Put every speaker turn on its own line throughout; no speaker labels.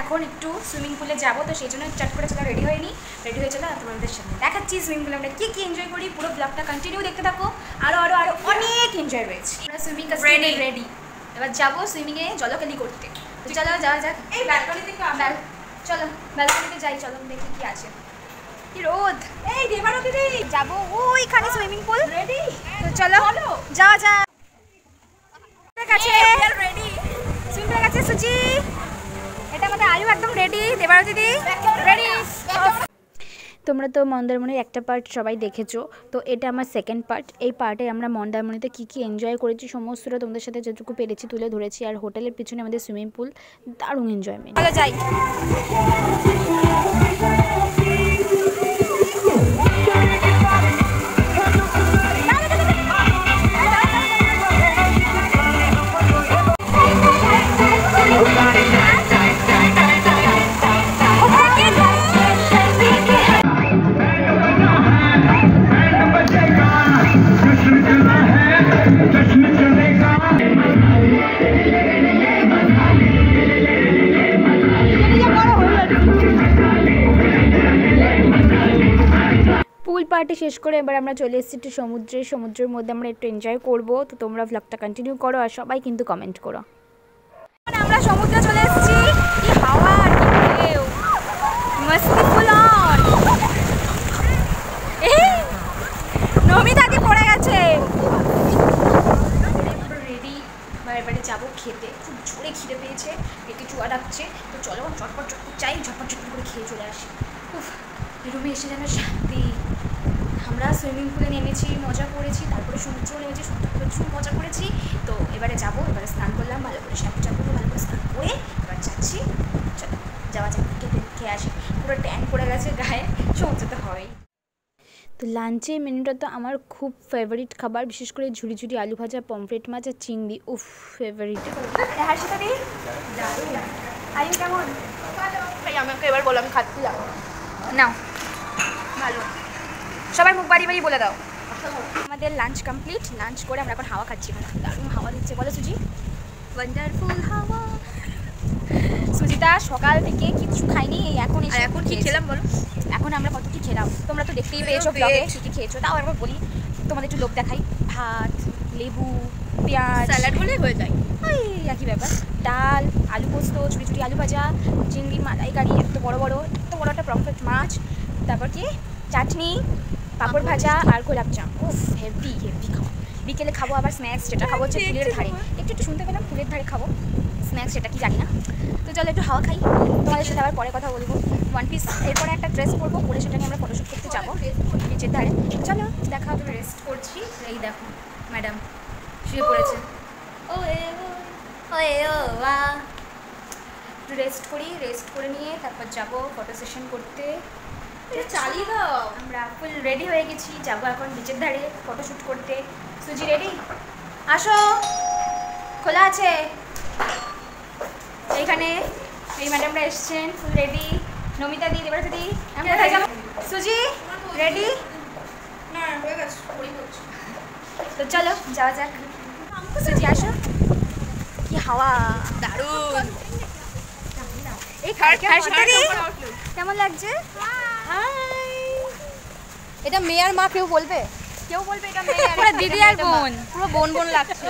এখন একটু সুইমিং পুলে যাবো, তো সেই জন্য চট করে চলো রেডি হয়ে নিই। রেডি হয়ে চলো তোমাদের সামনে দেখাচ্ছি সুইমিং পুলে আমরা কী এনজয় করি। পুরো ব্লগটা কন্টিনিউ দেখতে থাকো, আরও অনেক এনজয় রয়েছে। আমরা সুইমিং রেডি, এবার যাবো সুইমিংয়ে জলকেলি করতে। তো চলো যাওয়া যাক। এই ব্যালকনিতে চলো ব্যালকনিতে যাই, চলো দেখি কি আছে। কি রোদ, এই দেবারও দিদি যাবো ওইখানে সুইমিং পুল রেডি। তো চলো যাওয়া যাক। কাছে রেডি সুইমিং পুলের কাছে সুচি, এটা আমাদের আয়ু একদম রেডি, দেবারও দিদি রেডি। তোমরা তো মন্দারমণির একটা পার্ট সবাই দেখেছো, তো এটা আমার সেকেন্ড পার্ট। এই পার্টে আমরা মন্দারমণিতে কী এনজয় করেছি সমস্তটা তোমাদের সাথে যেটুকু পেরেছি তুলে ধরেছি। আর হোটেলের পিছনে আমাদের সুইমিং পুল, দারুণ এনজয়মেন্ট। চলো যাই। পুল পার্টি শেষ করে এবার আমরা চলে এসেছি একটু সমুদ্রের মধ্যে আমরা একটু এনজয় করবো। তো তোমরা ভ্লগটা কন্টিনিউ করো আর সবাই কিন্তু কমেন্ট করো। আমরা সমুদ্রে চলে এসেছি, কি হাওয়া, কি ঢেউ, মস্তি ফুল অন। এই নমিতাদি পড়ে গেছে। রেডি, এবারে যাবো খেতে। খুব জোরে খিদে পেয়েছে, পেটে চুয়া ডাকছে। তো চলো চটপট চাই, ঝটপট করে খেয়ে চলে আসি। উফ, রুমে এসে যেন শান্তি। আমরা সুইমিং পুলে নেমেছি, মজা করেছি, তারপরে সমুদ্র নেমেছি, সমুদ্রে প্রচুর মজা করেছি। তো এবারে যাবো, এবারে স্নান করলাম ভালো করে, শ্যাম্পু করে ভালো করে স্নান করে এবার যাচ্ছি। চলো যাওয়া যাক, খেয়ে আসি। পুরো ট্যান পড়ে গেছে গায়ে, সমুদ্রতে হবেই। তো লাঞ্চে মেনুটা তো আমার খুব ফেভারিট খাবার, বিশেষ করে ঝুড়ি আলু ভাজা, পমফ্রেট মাছ আর চিংড়ি। উফ, ফেভারিট। হাসিতাদি আয়ু কেমন? আমাকে এবার বলো, আমি খাচ্ছি নাও। ভালো, সবাই মুখ বাড়ি বলে দাও। আমাদের লাঞ্চ কমপ্লিট, লাঞ্চ করে আমরা এখন হাওয়া খাচ্ছি। দারুণ হাওয়া দিচ্ছে, বলো সুজি, ওয়ান্ডারফুল হাওয়া। সুজিতা সকাল থেকে কিছু খাইনি, এখন কি খেলাম বলো? এখন আমরা কত কি খেলাম তোমরা তো দেখতেই পেয়েছো ব্লগে, কী খেয়েছো। তাও একবার বলি, তোমাদের একটু লোভ দেখাই। ভাত, লেবু, পেঁয়াজ, স্যালাড হলে হয়ে যায়, একই ব্যাপার। ডাল, আলু পোস্ত, ঝুড়ি আলু ভাজা, চিংড়ি মালাইকারি, এত বড় একটা পমফ্রেট মাছ, তারপর কি চাটনি, পাঁপড় ভাজা আর গোলাপজাম। উফ, হেভি খাবো। বিকেলে খাবো আবার স্ন্যাক্স, যেটা খাবো হচ্ছে ফুলের ধারে। একটু শুনতে পেলাম ফুলের ধারে খাবো স্ন্যাক্স, সেটা কি জানি না। তো চলো একটু হাওয়া খাই, তোমাদের সাথে আবার পরে কথা বলবো। ওয়ান পিস এরপরে একটা ড্রেস পরবো, পরে সেটা নিয়ে আমরা ফটোশ্যুট করতে যাবো বিচের ধারে। চলো দেখা হবে। রেস্ট করছি, এই দেখো ম্যাডাম শুয়ে পড়েছে। একটু রেস্ট করে নিয়ে তারপর যাবো ফটো সেশন করতে। চালিয়ে দাও, আমরা ফুল রেডি হয়ে গেছি, যাবো এখন বিচের ধারে ফটোশ্যুট করতে। সুজি রেডি? আসো, খোলা আছে এইখানে। এই ম্যাডামরা এসছেন, ফুল রেডি। নমিতা দি, দেবরা দিদি, আমি কোথায় যাবো? সুজি রেডি? না হয়ে গেছে, তো চলো যাওয়া যাক। সুজি আসো, কি হাওয়া, দারুণ। এই কেমন লাগছে? এটা মেয়ের মা, কেউ বলবে এটা মেয়ে, দিদি আর বোন, পুরো বোন লাগছে।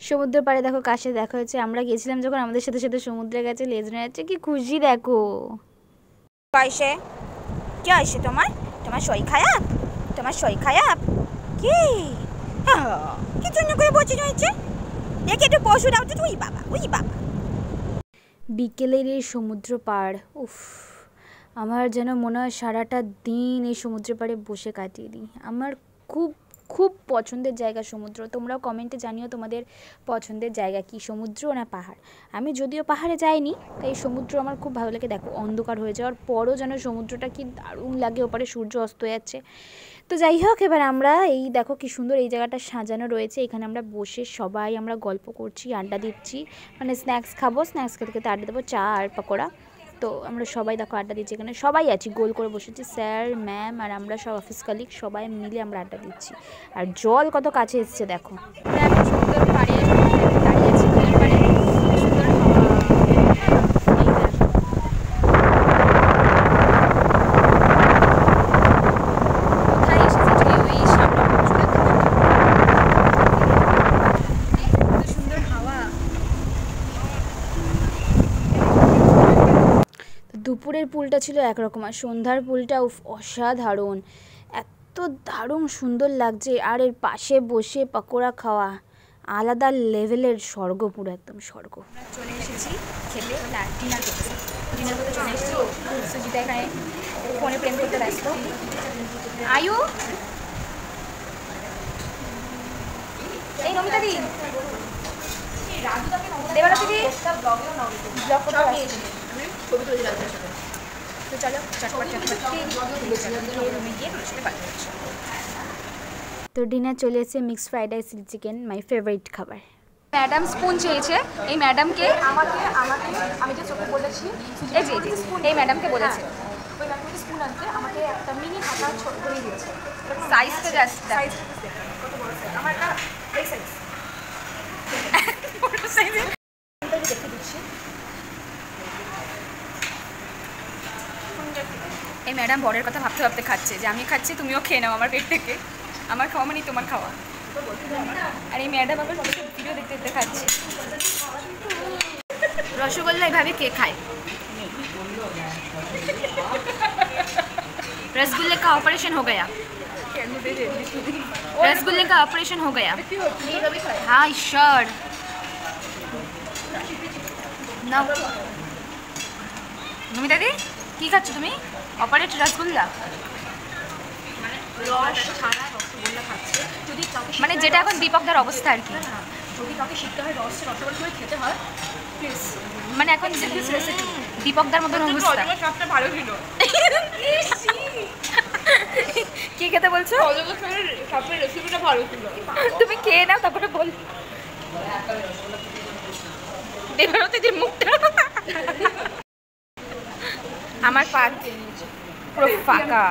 সমুদ্র পাড়ে দেখো কার সাথে দেখা হয়েছে। আমরা গেছিলাম যখন, আমাদের সাথে সমুদ্রে গেছে, লেজনে যাচ্ছে, কি খুশি দেখো। আইসে কি আইসে তোমার সই খায়াপ কি কি জন্য করে বসে রয়েছে? দেখি একটু পশু দাও তো। ওই বাবা বিকেলের এই সমুদ্র পাড়, উফ, আমার যেন মনে হয় সারাটা দিন এই সমুদ্র পাড়ে বসে কাটিয়ে দিই। আমার খুব পছন্দের জায়গা সমুদ্র। তোমরাও কমেন্টে জানিও তোমাদের পছন্দের জায়গা কি, সমুদ্র না পাহাড়। আমি যদিও পাহাড়ে যাইনি, তাই সমুদ্র আমার খুব ভালো লাগে। দেখো অন্ধকার হয়ে যাওয়ার পরও যেন সমুদ্রটা কি দারুণ লাগে, ওপারে সূর্য অস্ত যাচ্ছে। তো যাই হোক, এবার আমরা এই দেখো কি সুন্দর এই জায়গাটা সাজানো রয়েছে। এখানে আমরা বসে সবাই আমরা গল্প করছি, আড্ডা দিচ্ছি, মানে স্ন্যাক্স খাবো, স্ন্যাক্স খেতে আড্ডা দেবো, চা আর পকোড়া। তো আমরা সবাই দেখো আড্ডা দিচ্ছি, এখানে সবাই আছি, গোল করে বসেছি, স্যার ম্যাম আর আমরা সব অফিস কালিগ সবাই মিলে আমরা আড্ডা দিচ্ছি। আর জল কত কাছে এসছে দেখো। সুন্দর পাড়ে দাঁড়িয়ে আছি, সুন্দর হাওয়া। দুপুরের পুলটা ছিল একরকম, আর সন্ধ্যার পুলটা অসাধারণ, এত দারুণ সুন্দর লাগছে। আর এর পাশে বসে পকোড়া খাওয়া আলাদা লেভেলের স্বর্গ, পুরো একদম স্বর্গ। চলে এসেছি খেতে, ডিনার করতে চলে এসেছি। সুজিতা এখানে ফোনে প্রেম করতে ব্যস্ত। আয়ু, এই নমিতা দি, দেবারা দিদি ব্লগ করতে ব্যস্ত। তো চলো তো ডিনার চলে এসেছে mixed fried rice chilli chicken, my favourite খাবার। ম্যাডাম স্পুন চেয়েছে, এই ম্যাডামকে আমাকে আমি যে চোখে বলেছি এই ম্যাডামকে বলেছে ওই ম্যাডামকে স্পুন আনতে, আমাকে একটা মিনি হাতা ছোট করে দিয়েছে। সাইজটা জাস্ট সাইজ কত বড় সাইজ, আমার একটা এই সাইজ বড় সাইজে দেখে দিচ্ছি। এই ম্যাডাম বরের কথা ভাবতে ভাবতে খাচ্ছে, যে আমি খাচ্ছি তুমিও খেয়ে নাও আমার পেট থেকে, আমার খাওয়া মানে তোমার খাওয়া। আর এই ম্যাডাম আবার ভিডিও দেখতে দেখতে খাচ্ছে। রসগোল্লা এভাবে কে খায়? रसगुल्ले का ऑपरेशन हो गया, रसगुल्ले का ऑपरेशन हो गया। हाँ श्योर না। নমিতা দি কি খাচ্ছ তুমি? অপারেট রসগোল্লা মানে যেটা এখন দীপকদার অবস্থা আর কি। যদি কাউকে শিখতে হয় রসগোল্লা করে খেতে হয় প্লিজ, মানে এখন দীপকদার মতন অবস্থা। সবটা ভালো ছিল। কি খেতে বলছো? সবটাই রেসিপিটা ভালো ছিল, তুমি খেয়ে নাও তারপরে বল। দেবারতে যে মুখটা আমার পাত পুরো ফাঁকা।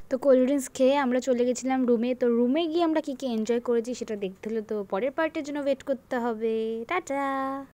তো কোল্ড ড্রিঙ্কস খেয়ে আমরা চলে গেছিলাম রুমে। তো রুমে গিয়ে আমরা কী কী এনজয় করেছি সেটা দেখতে হলে তো পরের পার্টের জন্য ওয়েট করতে হবে। টাটা।